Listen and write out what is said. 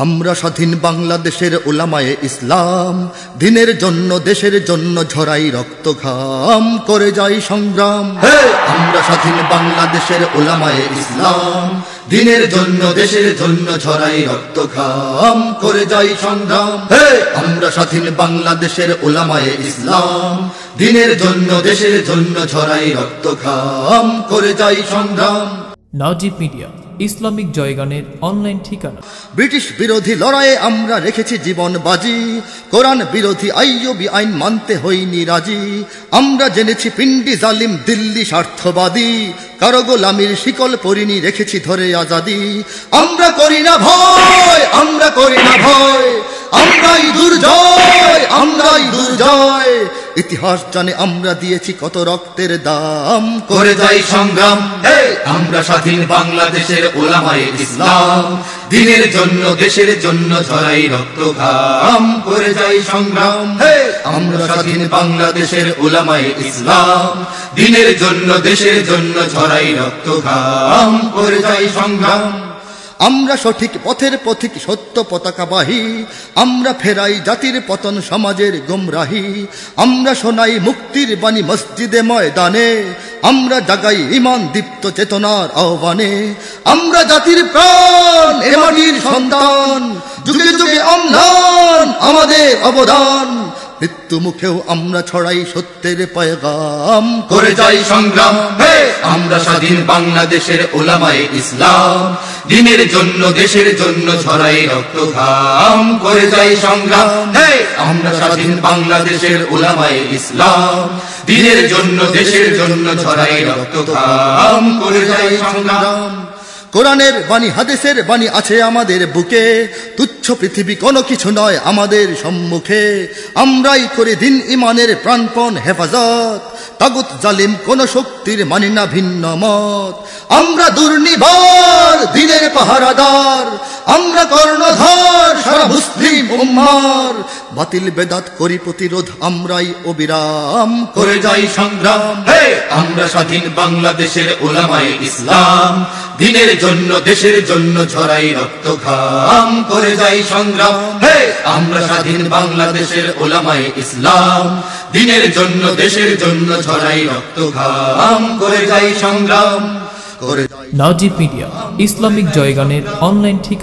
আমরা স্বাধীন বাংলাদেশের উলামায়ে ইসলাম, দিনের জন্য দেশের জন্য ঝরাই রক্ত ঘাম, করে যাই সংগ্রাম। আমরা স্বাধীন বাংলাদেশের উলামায়ে ইসলাম, দিনের জন্য দেশের জন্য ঝরাই রক্ত ঘাম, করে যাই সংগ্রাম। আমরা স্বাধীন বাংলাদেশের উলামায়ে ইসলাম, দিনের জন্য দেশের জন্য ঝরাই রক্ত ঘাম, করে যাই সংগ্রাম। নাজিব মিডিয়া, ইসলামিক জয়গানের অনলাইন ঠিকানা। ব্রিটিশ বিরোধী লড়াইয়ে আমরা রেখেছি জীবন বাজি, কোরআন বিরোধী আইয়ুবী আইন মানতে হইনি রাজি। আমরা জেনেছি পিন্ডি জালিম দিল্লি স্বার্থবাদী, কারো গোলামির শিকল পরিনি রেখেছি ধরে আজাদি। আমরা করি না ভয়, আমরা করি না ভয়, আমরাই দুর্জয়, আমরাই দুর্জয়। ইতিহাস জানে আমরা দিয়েছি কত রক্তের দাম, করে যাই সংগ্রাম। আমরা স্বাধীন বাংলাদেশের উলামায়ে ইসলাম, দিনের জন্য দেশের জন্য ঝরাই রক্ত ঘাম, করে যাই সংগ্রাম। আমরা স্বাধীন বাংলাদেশের উলামায়ে ইসলাম, দিনের জন্য দেশের জন্য ঝরাই রক্ত ঘাম, করে যাই সংগ্রাম। আমরা সঠিক পথের পথিক সত্য পতাকাবাহী, আমরা ফেরাই জাতির পতন সমাজের গুমরাহি। আমরা শোনাই মুক্তির বাণী মসজিদে ময়দানে, আমরা জাগাই ঈমান দীপ্ত চেতনার আহ্বানে। আমরা জাতির প্রাণ, এ মাটির সন্তান, যুগে যুগে অম্লান আমাদের অবদান। মৃত্যু মুখেও আমরা ছড়াই সত্যের পয়গাম, করে যাই সংগ্রাম। আমরা স্বাধীন বাংলাদেশের উলামায়ে ইসলাম, দিনের জন্য দেশের জন্য ছড়াই রক্ত ঘাম, করে যাই সংগ্রাম। আমরা স্বাধীন বাংলাদেশের উলামায়ে ইসলাম, দিনের জন্য দেশের জন্য ছড়াই রক্ত ঘাম, করে যাই সংগ্রাম। কোরআনের বাণী হাদিসের বাণী আছে আমাদের বুকে, তুচ্ছ পৃথিবী কোনো কিছু নয় আমাদের সম্মুখে। আমরাই করি দিন ইমানের প্রাণপণ হেফাজত, তাগুত জালিম কোন শক্তির মানি না ভিন্ন মত। আমরা দুর্নিবার দিনের পাহারাদার, আমরা কর্ণধার সারা মুসলিম উম্মার। বাতিল বেদাত করি প্রতিরোধ আমরাই অবিরাম, করে যাই সংগ্রাম। আমরা স্বাধীন বাংলাদেশের উলামায়ে ইসলাম, দিনের জন্য দেশের জন্য ঝরাই রক্ত ঘাম, করে যাই সংগ্রাম। আমরা স্বাধীন বাংলাদেশের উলামায়ে ইসলাম, দিনের জন্য দেশের জন্য ঝরাই রক্ত ঘাম, করে যাই সংগ্রাম। নাজিব মিডিয়া, ইসলামিক জয়গানের অনলাইন ঠিকানা।